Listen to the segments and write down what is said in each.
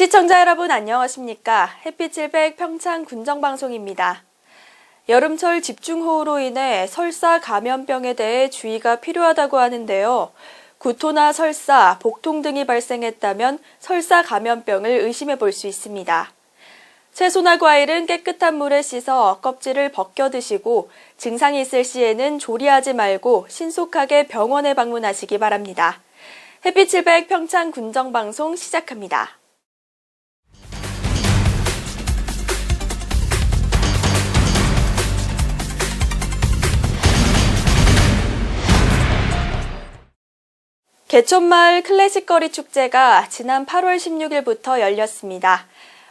시청자 여러분 안녕하십니까? 햇빛 700 평창 군정방송입니다. 여름철 집중호우로 인해 설사 감염병에 대해 주의가 필요하다고 하는데요. 구토나 설사, 복통 등이 발생했다면 설사 감염병을 의심해 볼 수 있습니다. 채소나 과일은 깨끗한 물에 씻어 껍질을 벗겨 드시고 증상이 있을 시에는 조리하지 말고 신속하게 병원에 방문하시기 바랍니다. 햇빛 700 평창 군정방송 시작합니다. 개촌마을 클래식거리 축제가 지난 8월 16일부터 열렸습니다.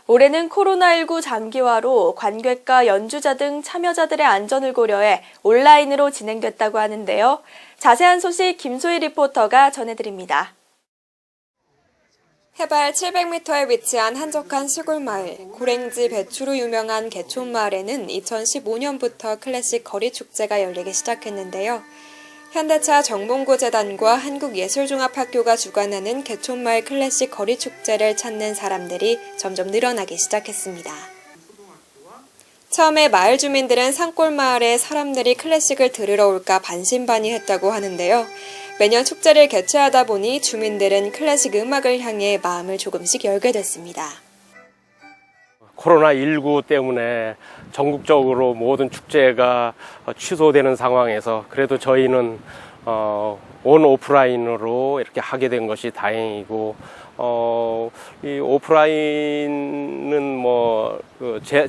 올해는 코로나19 장기화로 관객과 연주자 등 참여자들의 안전을 고려해 온라인으로 진행됐다고 하는데요. 자세한 소식 김소희 리포터가 전해드립니다. 해발 700m에 위치한 한적한 시골마을, 고랭지 배추로 유명한 개촌마을에는 2015년부터 클래식 거리 축제가 열리기 시작했는데요. 현대차 정봉고 재단과 한국예술종합학교가 주관하는 개촌마을 클래식 거리 축제를 찾는 사람들이 점점 늘어나기 시작했습니다. 처음에 마을 주민들은 산골마을에 사람들이 클래식을 들으러 올까 반신반의했다고 하는데요. 매년 축제를 개최하다 보니 주민들은 클래식 음악을 향해 마음을 조금씩 열게 됐습니다. 코로나19 때문에 전국적으로 모든 축제가 취소되는 상황에서 그래도 저희는 온 오프라인으로 이렇게 하게 된 것이 다행이고, 이 오프라인은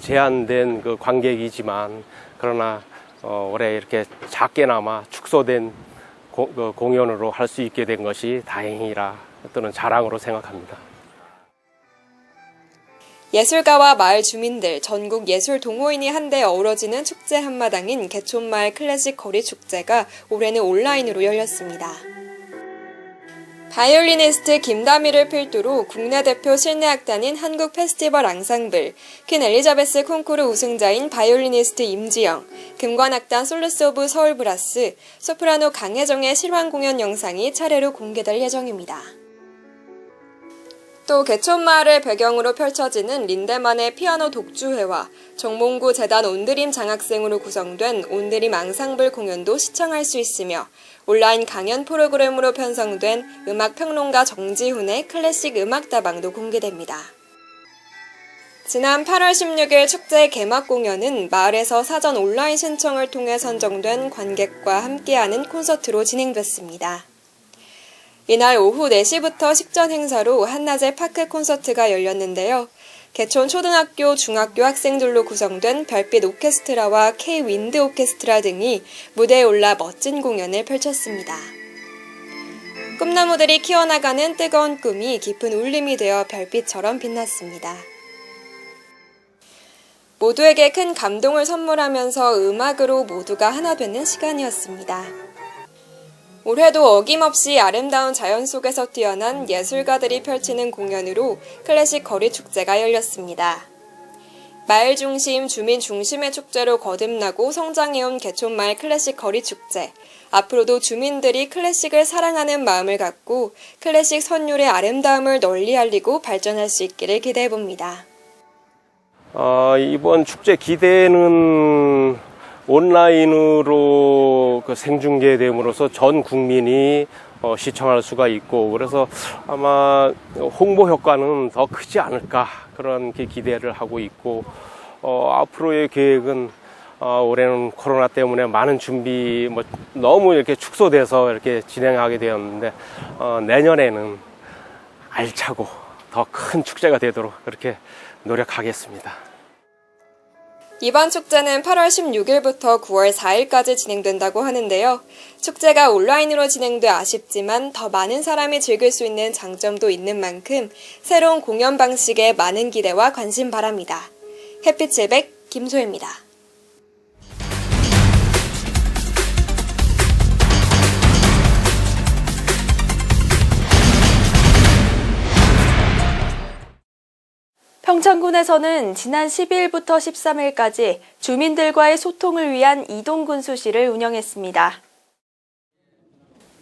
제한된 그 관객이지만 그러나 올해 이렇게 작게나마 축소된 공연으로 할 수 있게 된 것이 다행이라 또는 자랑으로 생각합니다. 예술가와 마을 주민들, 전국 예술 동호인이 한데 어우러지는 축제 한마당인 개촌마을 클래식 거리 축제가 올해는 온라인으로 열렸습니다. 바이올리니스트 김다미를 필두로 국내 대표 실내악단인 한국 페스티벌 앙상블, 퀸 엘리자베스 콩쿠르 우승자인 바이올리니스트 임지영, 금관악단 솔루스 오브 서울브라스, 소프라노 강혜정의 실황 공연 영상이 차례로 공개될 예정입니다. 또 개촌마을을 배경으로 펼쳐지는 린데만의 피아노 독주회와 정봉구 재단 온드림 장학생으로 구성된 온드림 앙상블 공연도 시청할 수 있으며 온라인 강연 프로그램으로 편성된 음악평론가 정지훈의 클래식 음악다방도 공개됩니다. 지난 8월 16일 축제 개막 공연은 마을에서 사전 온라인 신청을 통해 선정된 관객과 함께하는 콘서트로 진행됐습니다. 이날 오후 4시부터 식전 행사로 한낮에 파크 콘서트가 열렸는데요. 개촌 초등학교, 중학교 학생들로 구성된 별빛 오케스트라와 K-윈드 오케스트라 등이 무대에 올라 멋진 공연을 펼쳤습니다. 꿈나무들이 키워나가는 뜨거운 꿈이 깊은 울림이 되어 별빛처럼 빛났습니다. 모두에게 큰 감동을 선물하면서 음악으로 모두가 하나 되는 시간이었습니다. 올해도 어김없이 아름다운 자연 속에서 뛰어난 예술가들이 펼치는 공연으로 클래식 거리 축제가 열렸습니다. 마을 중심, 주민 중심의 축제로 거듭나고 성장해온 개촌마을 클래식 거리 축제. 앞으로도 주민들이 클래식을 사랑하는 마음을 갖고 클래식 선율의 아름다움을 널리 알리고 발전할 수 있기를 기대해봅니다. 이번 축제 기대는 온라인으로 생중계됨으로써 전 국민이 시청할 수가 있고, 그래서 아마 홍보 효과는 더 크지 않을까 그런 기대를 하고 있고, 앞으로의 계획은 올해는 코로나 때문에 많은 준비 너무 이렇게 축소돼서 이렇게 진행하게 되었는데, 내년에는 알차고 더 큰 축제가 되도록 그렇게 노력하겠습니다. 이번 축제는 8월 16일부터 9월 4일까지 진행된다고 하는데요. 축제가 온라인으로 진행돼 아쉽지만 더 많은 사람이 즐길 수 있는 장점도 있는 만큼 새로운 공연 방식에 많은 기대와 관심 바랍니다. 햇빛 700 김소희입니다. 평창군에서는 지난 12일부터 13일까지 주민들과의 소통을 위한 이동군수실을 운영했습니다.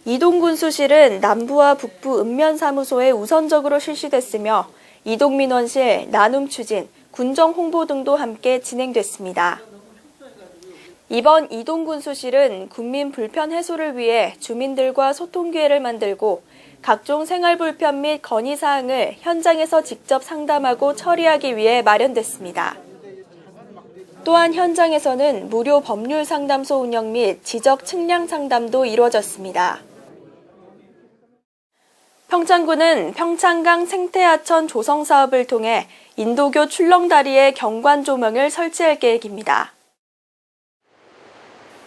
이동군수실은 남부와 북부 읍면사무소에 우선적으로 실시됐으며 이동민원실, 나눔 추진, 군정 홍보 등도 함께 진행됐습니다. 이번 이동군수실은 국민 불편 해소를 위해 주민들과 소통 기회를 만들고 각종 생활 불편 및 건의사항을 현장에서 직접 상담하고 처리하기 위해 마련됐습니다. 또한 현장에서는 무료 법률 상담소 운영 및 지적 측량 상담도 이루어졌습니다. 평창군은 평창강 생태하천 조성 사업을 통해 인도교 출렁다리에 경관 조명을 설치할 계획입니다.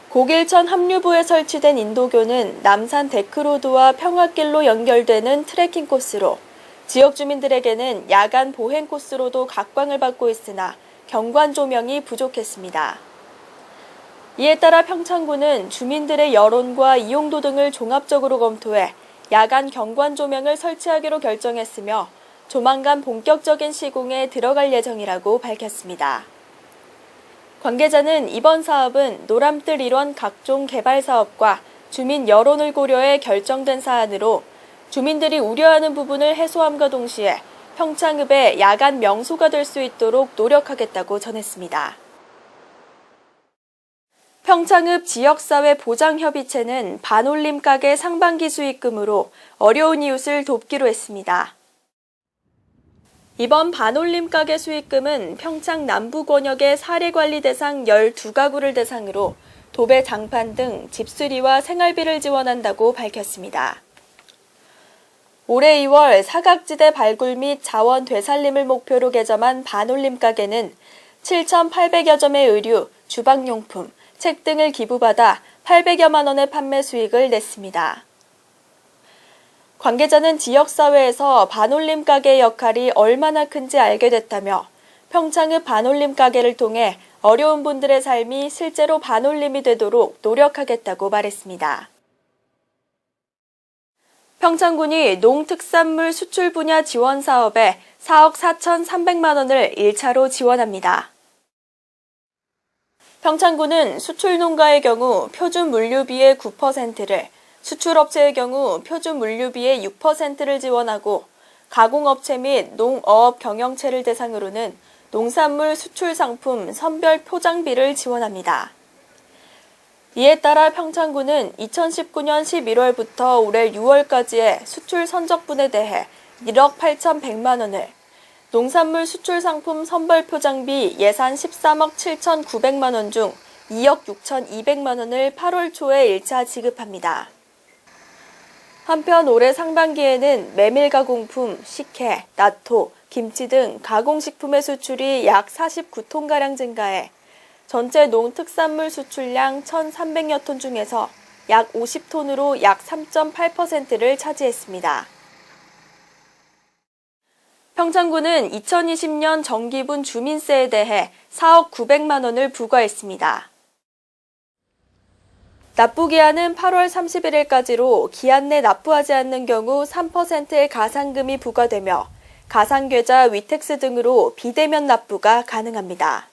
고길천 합류부에 설치된 인도교는 남산 데크로드와 평화길로 연결되는 트레킹 코스로 지역 주민들에게는 야간 보행 코스로도 각광을 받고 있으나 경관 조명이 부족했습니다. 이에 따라 평창군은 주민들의 여론과 이용도 등을 종합적으로 검토해 야간 경관 조명을 설치하기로 결정했으며 조만간 본격적인 시공에 들어갈 예정이라고 밝혔습니다. 관계자는 이번 사업은 노람뜰 일원 각종 개발 사업과 주민 여론을 고려해 결정된 사안으로 주민들이 우려하는 부분을 해소함과 동시에 평창읍의 야간 명소가 될 수 있도록 노력하겠다고 전했습니다. 평창읍 지역사회 보장협의체는 반올림 가게 상반기 수익금으로 어려운 이웃을 돕기로 했습니다. 이번 반올림 가게 수익금은 평창 남부 권역의 사례관리 대상 12가구를 대상으로 도배 장판 등 집수리와 생활비를 지원한다고 밝혔습니다. 올해 2월 사각지대 발굴 및 자원 되살림을 목표로 개점한 반올림 가게는 7,800여 점의 의류, 주방용품, 책 등을 기부받아 800여만 원의 판매 수익을 냈습니다. 관계자는 지역사회에서 반올림 가게의 역할이 얼마나 큰지 알게 됐다며 평창읍 반올림 가게를 통해 어려운 분들의 삶이 실제로 반올림이 되도록 노력하겠다고 말했습니다. 평창군이 농특산물 수출 분야 지원 사업에 4억 4,300만 원을 1차로 지원합니다. 평창군은 수출 농가의 경우 표준 물류비의 9%를, 수출업체의 경우 표준 물류비의 6%를 지원하고 가공업체 및 농어업 경영체를 대상으로는 농산물 수출 상품 선별 포장비를 지원합니다. 이에 따라 평창군은 2019년 11월부터 올해 6월까지의 수출 선적분에 대해 1억 8,100만 원을, 농산물 수출 상품 선별 포장비 예산 13억 7,900만 원 중 2억 6,200만 원을 8월 초에 1차 지급합니다. 한편 올해 상반기에는 메밀 가공품, 식혜, 나토, 김치 등 가공식품의 수출이 약 49톤가량 증가해 전체 농특산물 수출량 1,300여 톤 중에서 약 50톤으로 약 3.8%를 차지했습니다. 평창군은 2020년 정기분 주민세에 대해 4억 900만 원을 부과했습니다. 납부기한은 8월 31일까지로 기한 내 납부하지 않는 경우 3%의 가산금이 부과되며 가상계좌, 위택스 등으로 비대면 납부가 가능합니다.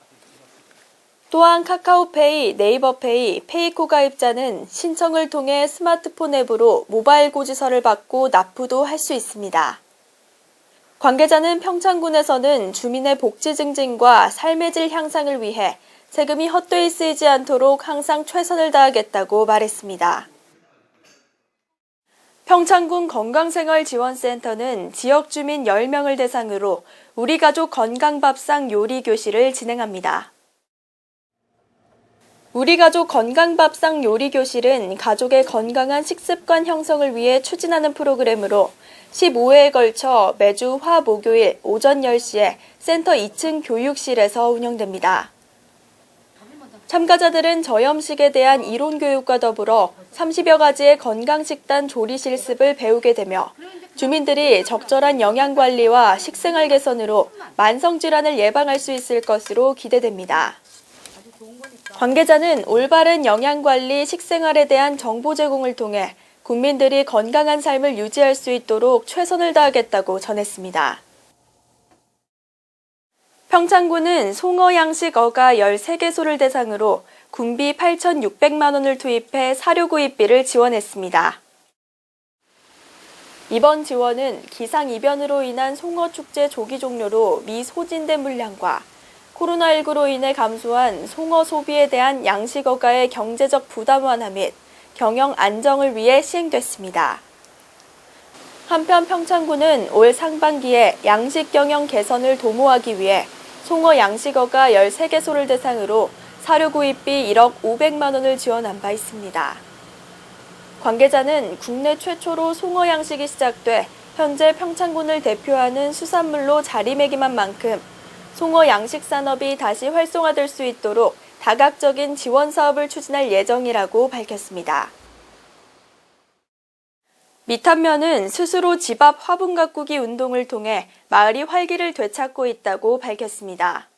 또한 카카오페이, 네이버페이, 페이코 가입자는 신청을 통해 스마트폰 앱으로 모바일 고지서를 받고 납부도 할 수 있습니다. 관계자는 평창군에서는 주민의 복지 증진과 삶의 질 향상을 위해 세금이 헛되이 쓰이지 않도록 항상 최선을 다하겠다고 말했습니다. 평창군 건강생활지원센터는 지역 주민 10명을 대상으로 우리 가족 건강밥상 요리 교실을 진행합니다. 우리 가족 건강밥상 요리 교실은 가족의 건강한 식습관 형성을 위해 추진하는 프로그램으로 15회에 걸쳐 매주 화, 목요일 오전 10시에 센터 2층 교육실에서 운영됩니다. 참가자들은 저염식에 대한 이론 교육과 더불어 30여 가지의 건강식단 조리 실습을 배우게 되며 주민들이 적절한 영양관리와 식생활 개선으로 만성질환을 예방할 수 있을 것으로 기대됩니다. 관계자는 올바른 영양관리, 식생활에 대한 정보 제공을 통해 국민들이 건강한 삶을 유지할 수 있도록 최선을 다하겠다고 전했습니다. 평창군은 송어 양식 어가 13개소를 대상으로 군비 8,600만 원을 투입해 사료 구입비를 지원했습니다. 이번 지원은 기상이변으로 인한 송어축제 조기 종료로 미소진된 물량과 코로나19로 인해 감소한 송어 소비에 대한 양식어가의 경제적 부담 완화 및 경영 안정을 위해 시행됐습니다. 한편 평창군은 올 상반기에 양식 경영 개선을 도모하기 위해 송어 양식어가 13개소를 대상으로 사료 구입비 1억 500만 원을 지원한 바 있습니다. 관계자는 국내 최초로 송어 양식이 시작돼 현재 평창군을 대표하는 수산물로 자리매김한 만큼 송어 양식 산업이 다시 활성화될 수 있도록 다각적인 지원 사업을 추진할 예정이라고 밝혔습니다. 미탄면은 스스로 집 앞 화분 가꾸기 운동을 통해 마을이 활기를 되찾고 있다고 밝혔습니다.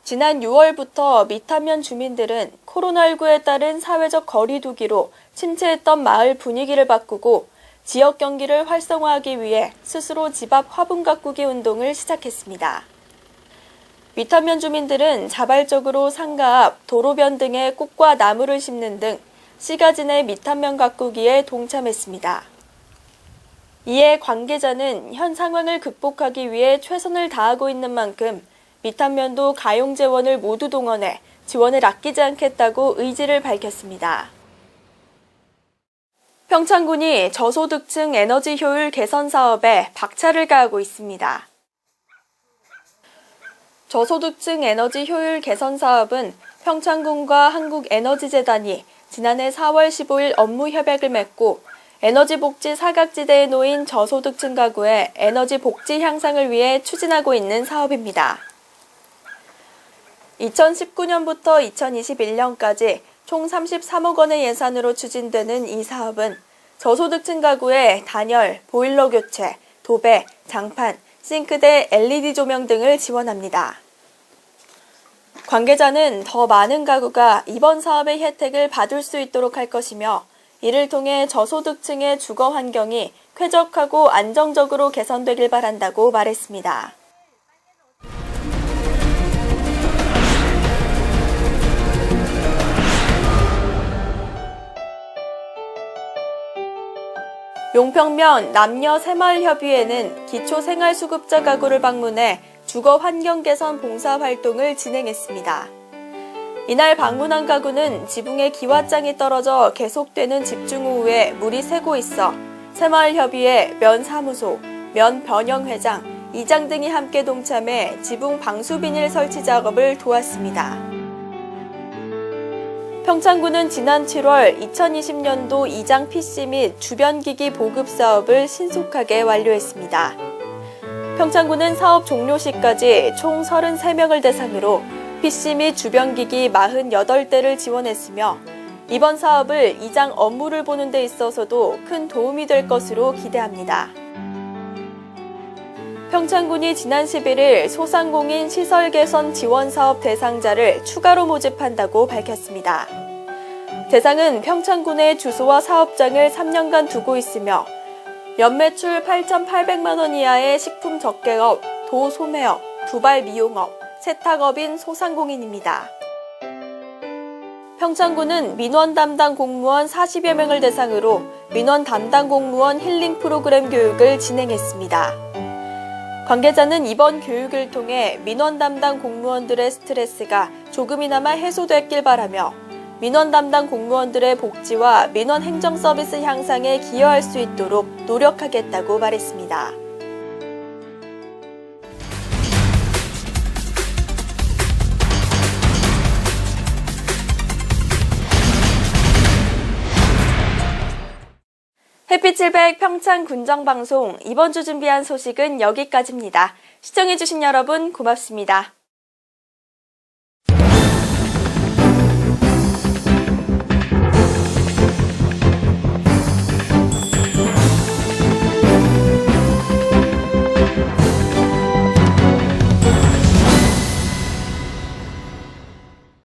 지난 6월부터 미탄면 주민들은 코로나19에 따른 사회적 거리 두기로 침체했던 마을 분위기를 바꾸고 지역 경기를 활성화하기 위해 스스로 집 앞 화분 가꾸기 운동을 시작했습니다. 미탄면 주민들은 자발적으로 상가 앞, 도로변 등에 꽃과 나무를 심는 등 시가진의 미탄면 가꾸기에 동참했습니다. 이에 관계자는 현 상황을 극복하기 위해 최선을 다하고 있는 만큼 미탄면도 가용재원을 모두 동원해 지원을 아끼지 않겠다고 의지를 밝혔습니다. 평창군이 저소득층 에너지 효율 개선 사업에 박차를 가하고 있습니다. 저소득층 에너지 효율 개선 사업은 평창군과 한국에너지재단이 지난해 4월 15일 업무 협약을 맺고 에너지 복지 사각지대에 놓인 저소득층 가구의 에너지 복지 향상을 위해 추진하고 있는 사업입니다. 2019년부터 2021년까지 총 33억 원의 예산으로 추진되는 이 사업은 저소득층 가구의 단열, 보일러 교체, 도배, 장판, 싱크대, LED 조명 등을 지원합니다. 관계자는 더 많은 가구가 이번 사업의 혜택을 받을 수 있도록 할 것이며 이를 통해 저소득층의 주거 환경이 쾌적하고 안정적으로 개선되길 바란다고 말했습니다. 용평면 남녀 새마을협의회는 기초생활수급자 가구를 방문해 주거 환경 개선 봉사 활동을 진행했습니다. 이날 방문한 가구는 지붕에 기와장이 떨어져 계속되는 집중호우에 물이 새고 있어 새마을협의회 면사무소, 면변영회장, 이장 등이 함께 동참해 지붕 방수 비닐 설치 작업을 도왔습니다. 평창군은 지난 7월 2020년도 이장 PC 및 주변기기 보급 사업을 신속하게 완료했습니다. 평창군은 사업 종료 시까지 총 33명을 대상으로 PC 및 주변기기 48대를 지원했으며 이번 사업을 이장 업무를 보는 데 있어서도 큰 도움이 될 것으로 기대합니다. 평창군이 지난 11일 소상공인 시설 개선 지원 사업 대상자를 추가로 모집한다고 밝혔습니다. 대상은 평창군의 주소와 사업장을 3년간 두고 있으며 연매출 8,800만 원 이하의 식품 적개업, 도소매업, 두발 미용업, 세탁업인 소상공인입니다. 평창군은 민원 담당 공무원 40여 명을 대상으로 민원 담당 공무원 힐링 프로그램 교육을 진행했습니다. 관계자는 이번 교육을 통해 민원 담당 공무원들의 스트레스가 조금이나마 해소됐길 바라며 민원 담당 공무원들의 복지와 민원 행정 서비스 향상에 기여할 수 있도록 노력하겠다고 말했습니다. 햇빛700 평창 군정방송 이번 주 준비한 소식은 여기까지입니다. 시청해주신 여러분 고맙습니다.